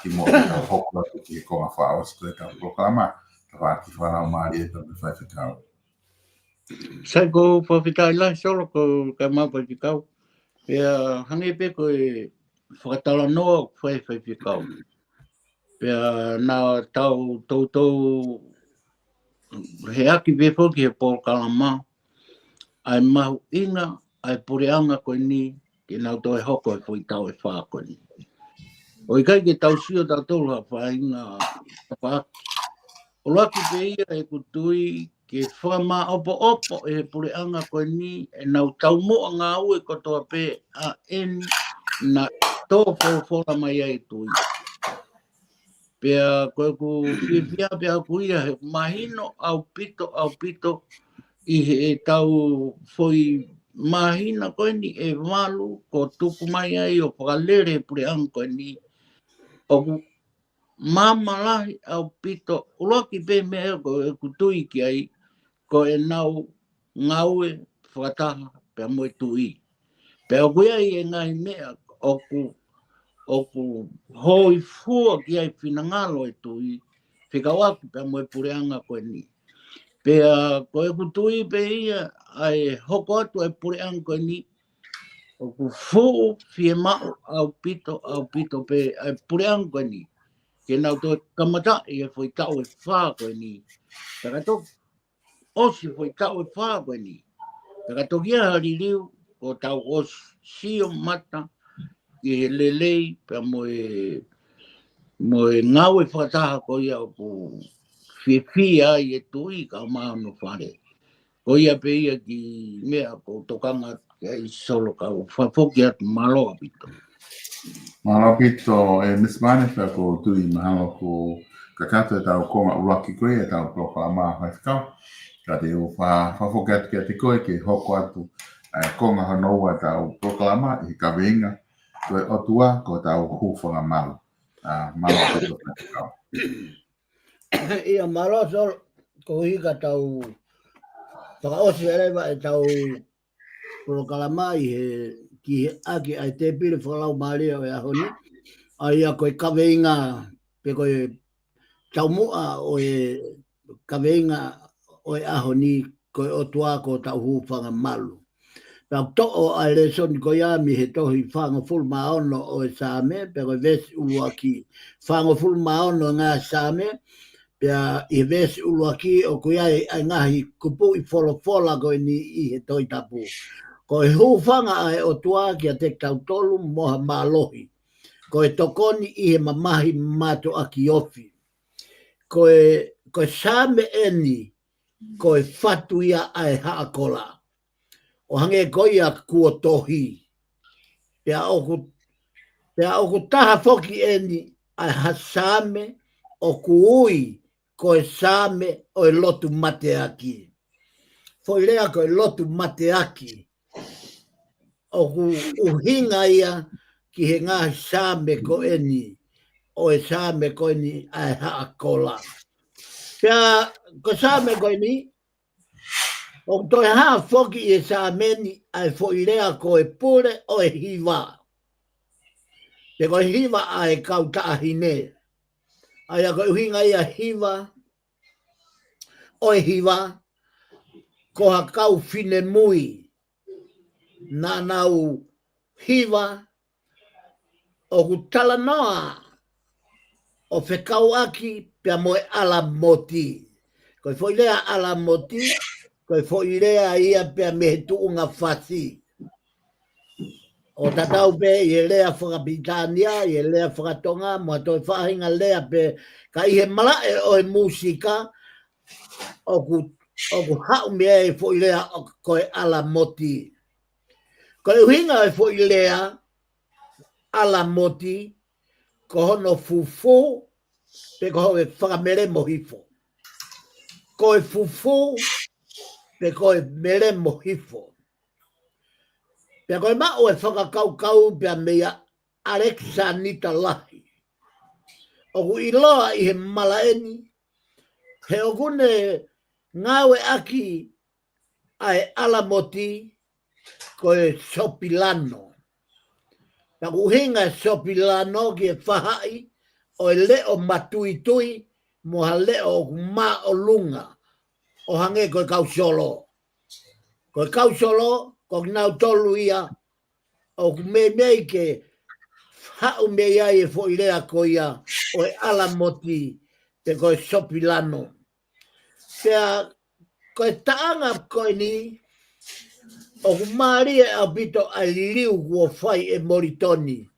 ki mo tau hokua ki konga wha o skoe tau polokalama ka whaki whanau maria tau te whaiwhikau. Sai ko whawhitai lai solo ko kai mapa ki kau. Pea hangi pe ko e whakatala noa whaiwhikau. Pea nā tau he aki pe whoki he polokalama. Ai mahu inga, ai pureanga koe ni, ke nau toi hoko e whuitau e whaa koe ni. O i kai ke tau sio tau tolu ha whainga whaaki. O laki pe ia e kutui ke whama opo e he pureanga koe ni e nau tau moa ngā ue kotoa pe a eni na tō whora mai ai tui. Pea koe ku whiwhia pea ku ia he mahino au pito i he tau whoi mahina koe ni e walu ko tuku mai ai o whakalere pureanga koe ni o ku mamalahi au pito uloki pe mea ko e kutui ki ai ko e nau ngaue whakataha pea moe tui. Pea koe ai e ngai mea o ku hoi fua ki ai whinangalo e tui whikawaku pea moe pureanga koe ni. Pea koe kutui pe ia ai hoko atu ai pureanga koe ni o ku fuu fie mao au pito pe ai pureanga koe ni. Ke nau tō kamata i e whaitau e whaa koe ni. Taka tō osi whaitau e whaa koe ni. Taka tō kia hari riu o tau osi sio mata i he lelei pea moe ngau e whakataha ko ia o ku whiwhia i e tui ka maa no whare. Ko ia pe ia ki mea ko tokanga i solo ka whafoki atu maloa pito. Mahalo pito e mismane pia ko tui mahalo ko kakato e tau konga ulaki koe e tau proklama whaifkau. Ka te o whafoki atu kia te koe ke hoko atu konga hanoua tau proklama i ka venga koe otua ko tau hufanga malu. Mahalo pito whaifkau. Ia malo sol ko hika tau whakaosi erewa e tau proklama i he ki he aki ai te pire whalau maria o e ahoni. Ai a koe kaweinga pe koe taumua o e kaweinga o e ahoni koe o tua ko tau hūwhanga malu. Pau to'o a le soni ko ia mi he tohi whanga full maono o e Same, pero vesi ulu aki whanga full maono ngā Same, pia i vesi ulu aki o kuia ai ngahi kupu i fola ko ni i he toi tapu. Ko e hu whanga ai o tua ki a te tautolu moha mālohi. Ko e tokoni i he mamahi mato aki ofi. Ko e Same eni, ko e whatu ia ai haakola. O hange koia kua tohi. Pea oku taha foki eni ai ha Same o kuui ko e Same o e lotu mate aki. Foi lea ko e lotu mate aki. Oku uhinga ia ki he ngā Same ko eni. O e Same ko eni ai haakola. Pea ko Same ko eni. O toi haa foki i e Sameni ai foilea ko e pure o e hiva. Te ko e hiva ai kau taahine. Ai a ko uhinga ia hiva. O e hiva. Ko ha kau fine mui. Nā nau hiva. O ku tala noa. O whekau aki pia moe ala moti. Ko e foilea ala moti. Ko e foilea ia pia me tuunga whasi. O tatau pe i lea whakapitania, i lea whakatonga, mua toi whahinga lea pe ka ihe malae o e musika o ku hau mea e foilea ko e ala moti. Ko e uhinga e foilea ala moti ko hono fufu pe ko ho e whakamere mohifo. Ko e fufu pe ko e mere mohifo. Pe ko e mao e whakakau pe mea Alexa Nita Lahi. O ku iloa i he malaeni, he o kune ngawe aki ai alamoti ko e Sopilano. Pe ku hinga Sopilano ki e whahai o e leo matuitui moha leo ku ma o lunga. O hange ko e kausolo. Ko e kausolo, ko nau tolu ia, o mei ke hau mei ai e foilea ko ia, o e alamoti, te ko e Sopilano. Pea, ko e taanga ko e ni, o kumari e apito a liu kua whai e Moritoni.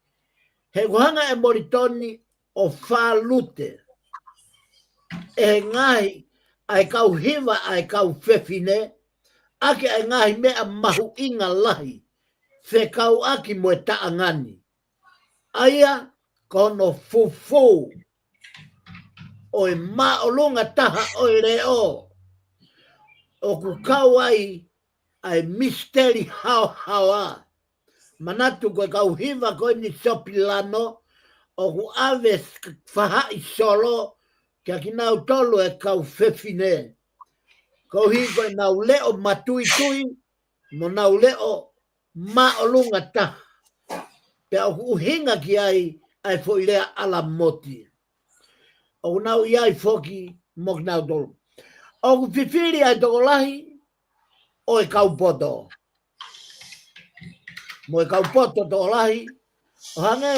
He kuhanga e Moritoni o whālute. E ngai, ai kau hiva, ai kau whewhine, ake ai ngahi mea mahu inga lahi, whekau aki moe taangani. Aia, kono fufu, o e maolunga taha o e reo, o ku kau ai misteri hawa. Manatu koe kau hiva koe ni Sopilano, o ku ave whahai solo, kia ki nau tolu e kau whewhine. Ko hi koe nau leo matuitui, mo nau leo maolunga taha. Pe o uhinga ki ai foilea ala moti. O nau iai foki mo nau tolu. O ku whiwhiri ai tokolahi, o e kaupoto. Mo e kaupoto tokolahi, o hange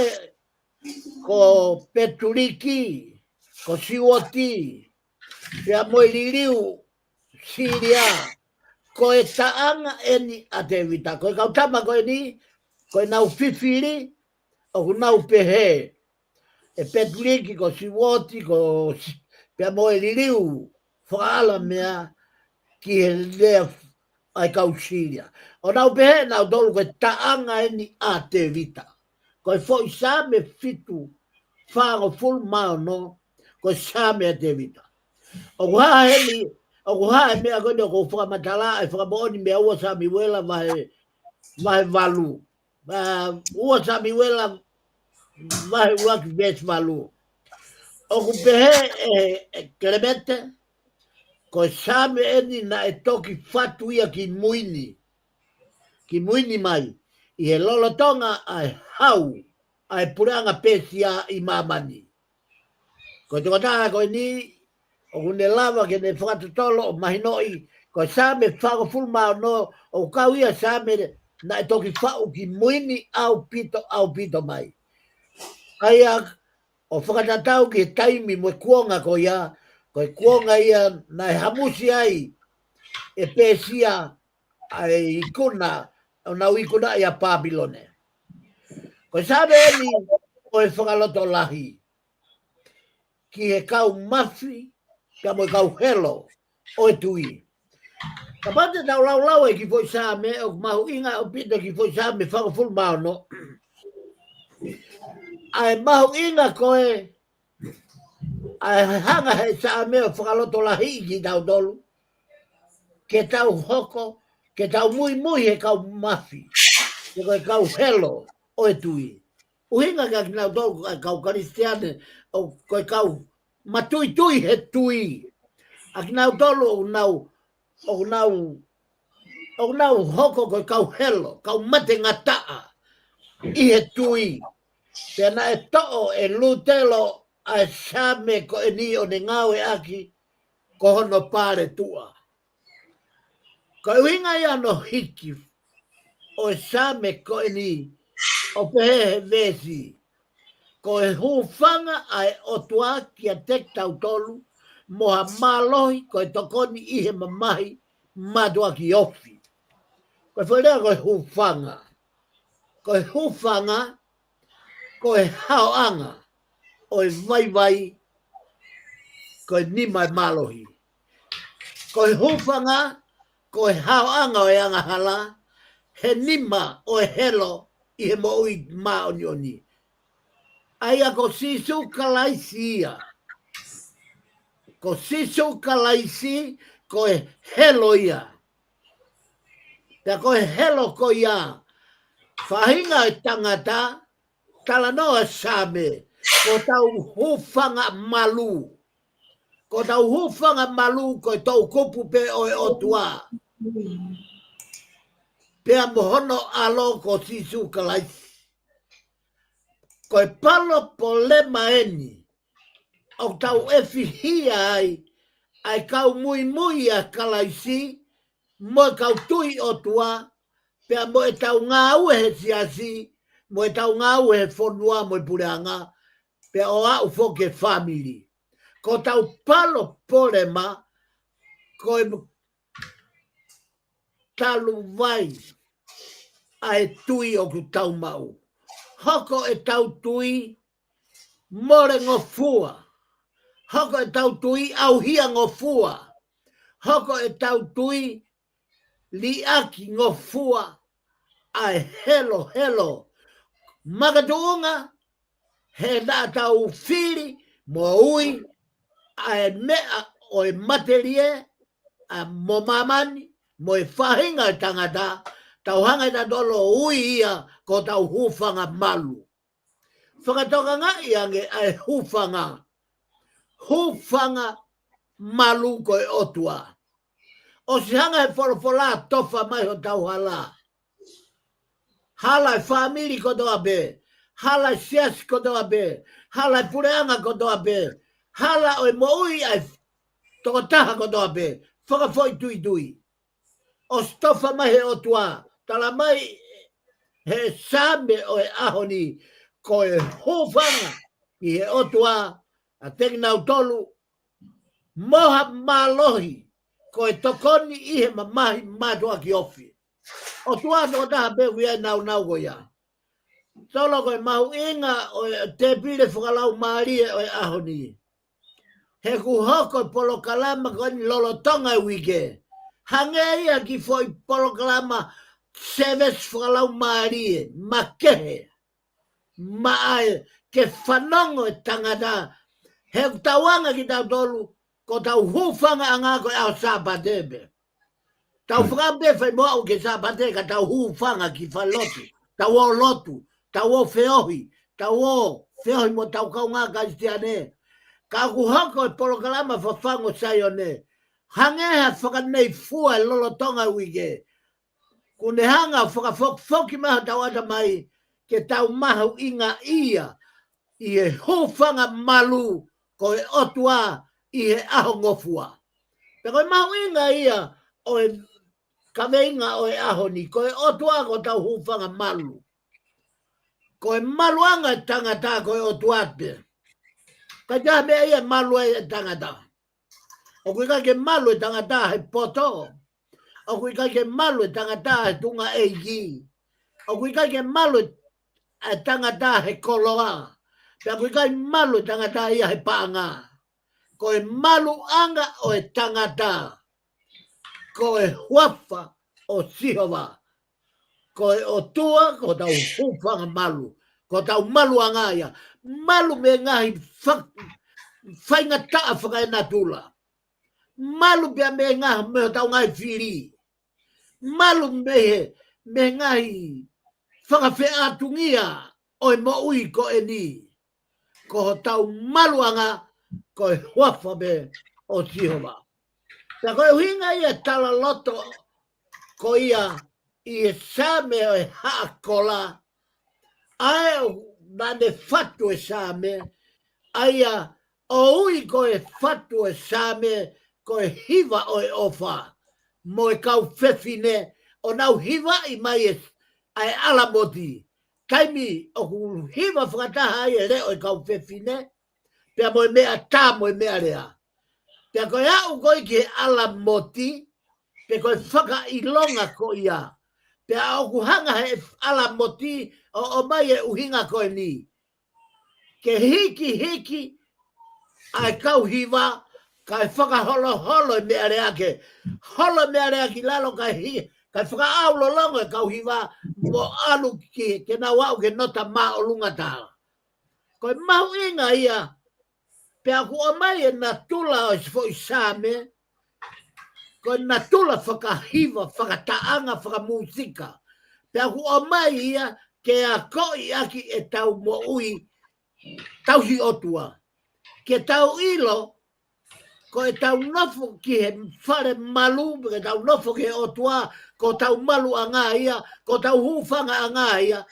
ko Peturiki, ko Siwoti, pea mo i liriu Siria, ko e taanga eni a te vita. Ko e kautama ko e ni, ko e nau whiwhiri, o ku nau pehe. E Peturiki, ko Siwoti, ko pea mo e liriu, whaala mea ki he lea ai kau Siria. O nau pehe, nau tolu ko e taanga eni a te vita. Ko e fo i Same fitu, whango full mao no, ko e Same a te vita. O ku haa heli, o ku haa mea koe ko whakamatala, e whakamooni mea ua Sami Wela vahe valu. Ua Sami Wela vahe uaki ves valu. O ku pehe e Clemente, ko e Same eni na e toki fatu ia ki muini mai. I he lolotonga ai hau, ai puranga pesia i mamani. Ko te kataha koe ni, o kune lava ke ne whakatotolo o mahinoi, ko Same whaka fulmao no, o kau ia Same na e toki whau ki muini au pito mai. Aia, o whakatatau ki taimi mo kuonga ko ia, ko e kuonga ia na e hamusi ai, e pēsia ai ikuna, o nau ikuna ia Pabilone. Ko sabe ni o e whakaloto lahi, ki he kau mafi, ka mo kau helo, o e tui. Ka pate tau lau e ki foi sa me, o mahu inga o pito ki foi sa me whakafulu mao no. Ai mahu inga koe, ai hanga he sa me o whakaloto lahi ki tau dolu, ke tau hoko, ke tau mui he kau mafi, ke koe kau helo, o e tui. Uhinga ka kinau tolu kau karistiane, o koe kau matui tui he tui. A kinau tolu o nau hoko koe kau helo, kau mate ngataa, i he tui. Pena e to'o e lutelo a same ko e ni o ne ngau e aki, ko hono pare tua. Ko uhinga ia no hiki, o e same ko e ni, o pehe vesi, ko e hufanga ai o tua ki a tek tau tolu, moha malohi ko e tokoni i he mamahi, madua ki ofi. Ko e whaidea ko e hufanga. Ko e hufanga, ko e haoanga, o e vai, ko e nima e malohi. Ko e hufanga, ko e haoanga o e angahala, he nima o e helo i he moui maonioni. Aia ko sisu kalaisi ia. Ko sisu kalaisi, ko e helo ia. Pea ko e helo ko ia. Whahinga e tangata, tala noa same, ko tau hufanga malu. Ko tau hufanga malu, ko tau kupu pe o e otua. Pea mohono alo ko sisu kalaisi. Ko e palo po le maeni, o tau e fihia ai kau mui a kalaisi, mo kau tui o tua, pea mo e tau ngā ue he siasi, mo e tau ngā ue he whonua mo e pureanga, pea o au foke family. Ko tau palo polema, ko e talu vai, ai tui o ku tau mau. Hoko e tau tui, more ngofua. Hoko e tau tui, au hia ngofua. Hoko e tau tui, li aki ngofua. Ai helo. Magatuunga, he da tau fili, mo ui, ai mea o e materie, a mo mamani, mo e whahinga e tangata, tau hanga ta dolo ui ia, ko tau hufanga malu. Whakatoka nga iange ai hufanga malu ko e otua. O si hanga e wholofola tofa mai ho tau hala. Hala e whamiri ko toa be. Hala e siasi ko toa be. Hala e pureanga ko toa be. Hala o e moui ai tokotaha ko toa be. Whakafoi tui. O stofa mai he otua. Tala mai he same o e ahoni ko e hufanga i he otua a tenginau tolu moha malohi ko e tokoni i he mamahi matua ki ofi. O tua no taha behu ia nau go ia. Tolo ko e mahu inga o e te pile whakalau maarie o e ahoni. He kuhoko polo kalama ko ni lolo tonga e wike. Hange ia ki foi polo kalama seves whakalau maarie, makehe. Maae ke whanongo e tangata. He tauanga ki tau tolu, ko tau hufanga anga ko e au sapatebe. Tau whakampe whai moa o ke sapate ka tau hufanga ki whalotu. Tau o lotu, tau o whiohi, mo tau kaunga ka istiane. Ka kuhoko e polokalama whawhango sayo ne. Hangeha whakanei fua e lolotonga wike. Kune hanga whakafoki maha tau ata mai ke tau maha inga ia i e hufanga malu ko e otua i e aho ngofua. Pero e mahu inga ia o e ka veinga o e aho ni, ko e otua ko tau hufanga malu. Ko e malu anga e tangata ko e otua pe. Ka jaha mea ia malu e tangata. O kui ka ke malu e tangata he poto. O kui ka ke malu e tangata he tunga e gi. O kui ka ke malu e tangata he koloa. Pea kui ka malu e tangata ia he paanga. Ko e malu anga o e tangata. Ko e huafa o sihova. Ko e otua ko tau hufanga malu. Ko tau malu anga ia. Malu me ngahi whainga taa whaka e natula. Malu pia me ngahi me tau ngai whiri. Malu me ngahi whaka whe atungia o e moui ko e ni. Ko tau malu anga ko e huafa me o sihova. Ta ko e hinga ia tala loto ko ia i e same o e haakola. Ai nane fatu e same. Aia o ui ko e fatu e same ko e hiva o e ofa. Mo e kau fefine o nau hiva i mai e ai ala moti. Kaimi o ku hiva whakataha ai e leo e kau fefine. Pea mo e mea tā mo e mea rea. Pea ko e au ko i ke ala moti. Pea ko e whaka ilonga ko ia. Pea o ku hanga he ala moti o mai e uhinga ko e ni. Ke hiki ai kau hiva kai whaka holo e mea rea ke. Holo mea rea ki lalo kai whaka aulo longo e kau hiva mo alu ki ke na wau ke nota maa o lunga taha. Ko e mahu inga ia. Pea ku o mai e na tula o sifo i same. Ko e na tula whaka hiva, whaka taanga, whaka musika. Pea ku o mai ia ke a koi aki e tau mo ui. Tau hi otua. Ke tau ilo, ko e tau nofo ki he whare malu, ke tau nofo ki he otua, ko tau malu anga ia, ko tau hufanga anga ia,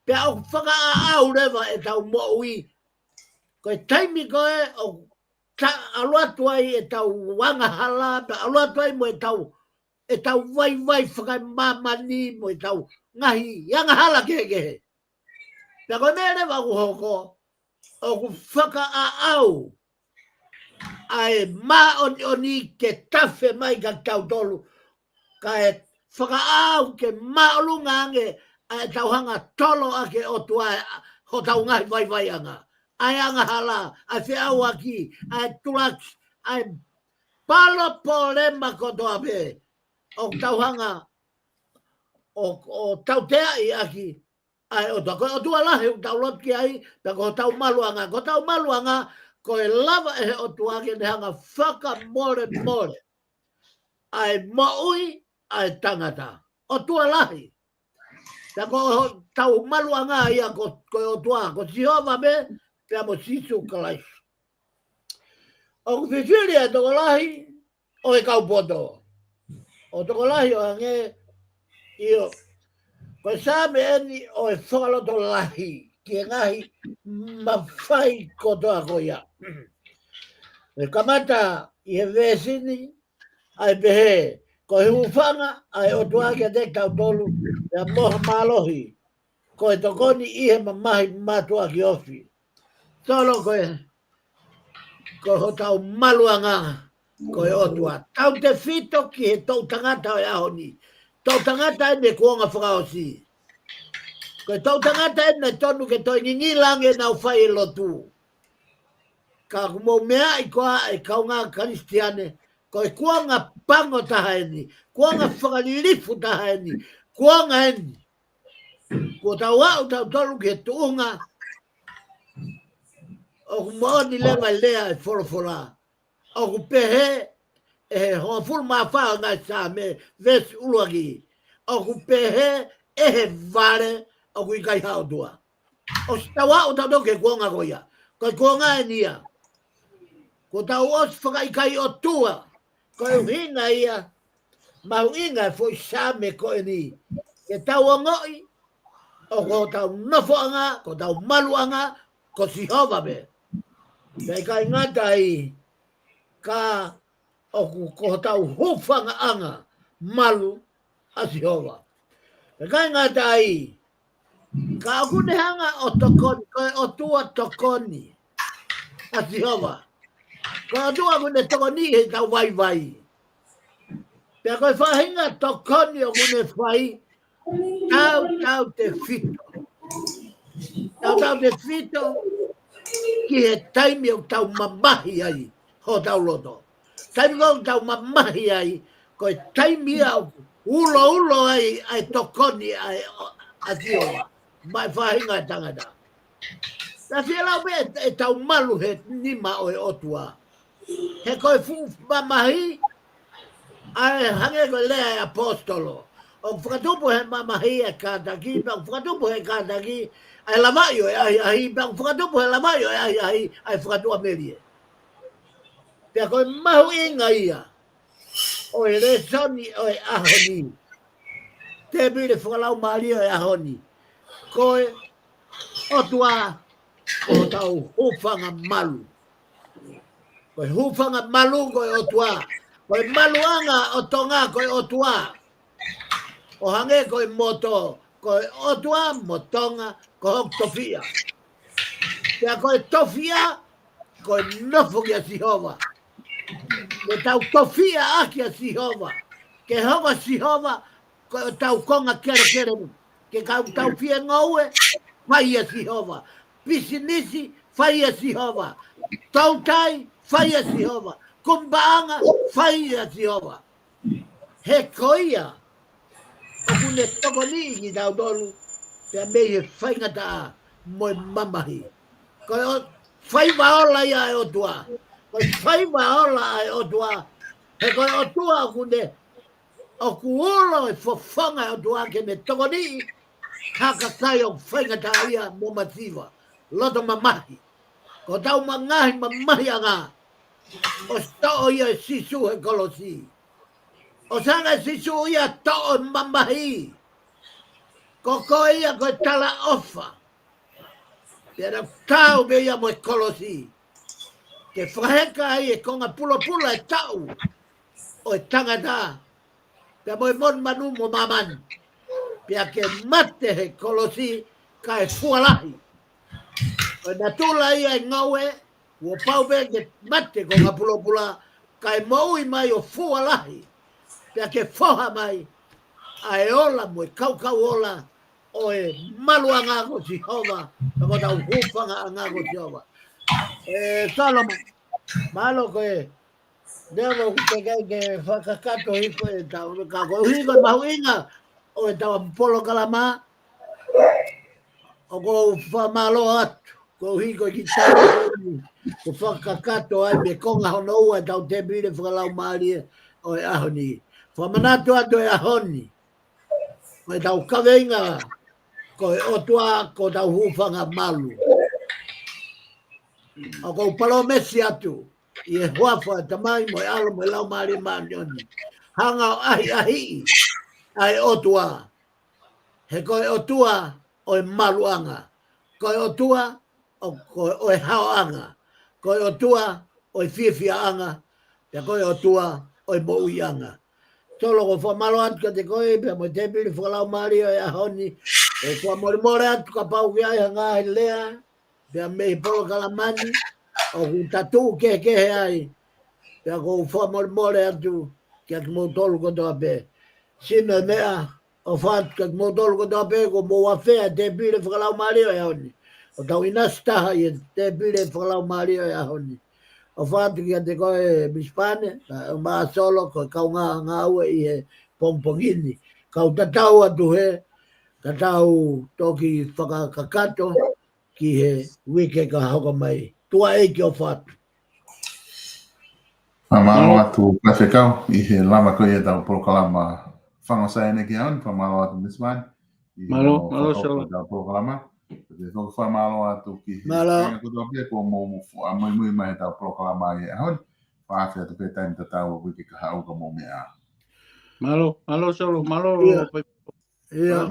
pea o whaka a au rewa e tau mo ui. Ko e taimi ko e, o aluatuai e tau wanga hala, pea aluatuai mo e tau vai whaka mamani, mo e tau ngahi, yanga hala kehe. Pea ko mea rewa ku hoko, o ku whaka a au ai ma oni ke tafe mai ka tau tolu ka e whaka au ke maolunga ange ai tau hanga tolo ake o tua ho tau ngai vai anga ai anga hala ai whi au aki ai tulak ai palo polema ko toa pe o tau hanga o tau tea i aki ai o tua lahe o tau lot ki ai ta ko tau maluanga ko e lava e o tua ke ne hanga whaka more ai maui ai tangata o tua lahe ta ko tau maluanga ia ko o tua ko Jehova me pe mo sisu kalai o ku whiwhiri e toko lahi o e kau poto o toko lahi o ange io ko sabe eni o e whakaloto lahi ki ngahi mawhai kotoa ko ia. E kamata i he vesini ai pehe ko he ufanga ai o tuake te tau tolu e moha malohi ko e tokoni i he mamahi matua ki ofi. Tolo ko ho tau maluanga ko e otua. Tau te fito ki he tau tangata o e ahoni. Tau tangata e ne kuonga whakaosi. Ko tau tangata e ne tonu ke toi ngingilange nau whai e lotu. Ka kumo mea i koa e kaunga karistiane. Ko e kuonga pango taha eni. Kuonga whakalilifu taha eni. Kuonga eni. Ko tau au tau tolu ke tuunga. O kumo ni lema lea e wholofola. O kupehe e hoa fulu maa whao ngai sa me ves uluagi. O kupehe e he vare o kui kai hao tua. O si tau au tau toke kuonga ko ia. Ko kuonga e nia. Ko tau os whakai kai o tua. Ko e hinga ia. Mau inga e fwoi same ko e ni. Ke tau o ngoi. O ko tau nofo anga. Ko tau malu anga. Ko si hova me. Pei kai ngata i. Ka o ko tau hufanga anga. Malu. Asiova. Kai ngata ai. Ka aku ne hanga o tokoni, o tua tokoni. Asiova. Ka tua aku ne tokoni he tau vai. Pea koe whahinga tokoni o kune whai, tau te fito. Tau te fito, ki he taimi o tau mamahi ai, ho tau loto. Taimi o tau mamahi ai, koe taimi au ulo ai tokoni ai Asiova, mai whahinga tangata. Na fia lau me e tau malu he nima o e otua. He koe fu mamahi, ai hange ko lea e apostolo. O whakatupu he mamahi e kātaki, pa whakatupu he kātaki, ai lamaio e ai, pa whakatupu he lamaio e ai whakatua merie. Pea koe mahu inga ia, o e resoni o e ahoni. Te mire whakalau maari o e ahoni. Koe, o tua, o tau hufanga malu. Koe hufanga malu koe o tua. Koe maluanga o tonga koe o tua. O hange koe moto, koe o tua motonga koe hok tofia. Pea koe tofia, koe nofo ki a Sihova. Koe tau tofia aki a Sihova. Ke hoka Sihova, koe tau konga kere. Ke tau fia ngaue, fai a Sihova. Pisinisi, fai a Sihova. Tautai, fai a Sihova. Kumbaanga, fai a Sihova. He koia, o kune toko ni ki tau dolu, pea mei he whaingata moi mamahi. Koe o whai waola ia e o tua. Koe whai waola e o tua. He koe o tua o kune, o kuolo e whawhanga e o tua ke me toko ni, haka kai o whaingata ia mo masiva. Loto mamahi. Ko tau mangahi mamahi anga. O sto'o ia sisu he kolosi. O sanga sisu ia to'o mamahi. Ko koe ia koe tala ofa. Pera tau me ia mo kolosi. Ke whaheka ai e konga pula e tau. O e tangata. Pea mo e mon manu mo maman. Pea ke mate he kolosi ka e fualahi. O na tula ia e ngaue. Ua pau pe ke mate ko ngā pula kai maui mai o fualahi. Pea ke foha mai a e ola mo e kau ola o e maluanga ko Sihova. Tako tau hupanga anga ko Sihova. Salomo, malo ko e devo te kai ke whakakato hiko e tau kako hiko mahu inga o e tau polo kalama o ko whamalo atu. Ko hiko ki tau ko whakakato ai me konga hono ua tau te mire whakalau maari o e ahoni. Whamanatu atu e ahoni. O e tau kaweinga ko e otua ko tau hufanga malu. O ko palo mesi atu i e huafa tamai mo e alo mo e lau maari maanioni. Hanga o ahi ai otua. He ko e otua o e maluanga. Ko e otua o e haoanga. Ko e otua o e fiafiaanga. Te ko e otua o e moianga. Solo ko whamalo atu ka te koe, pia mo te pili whakalau maari o e ahoni. E kua morimore atu ka pau ki ai hanga he lea. Pia mehi polo kalamani. O ku tatu kehe ai. Pia ko whamorimore atu kia ki mo tolu kotoa pe. Sino mea o whaatu kia ki mo tolu kotoa pe ko mo wawhea te pili whakalau maari o e ahoni. O tau inastaha i te pile whakalau maari o e ahoni. O whaatu kia te koe Bispane, o maa solo, koe kau ngā ue i he pompongini. Kau tatau atu he, tatau toki whakakato ki he wike ka hoko mai. Tua eiki o whaatu. Whamalo atu Pafekau i he lama koe e tau polokalama whangosai ene ki haun, whamalo atu Bispane. Malo solo. Polokalama. Porque no fue malo a tu que Malo. como a muy mais da proclamar e ahon fa tu pe time ta o que ka o como me a Malo solo, malo. Ia.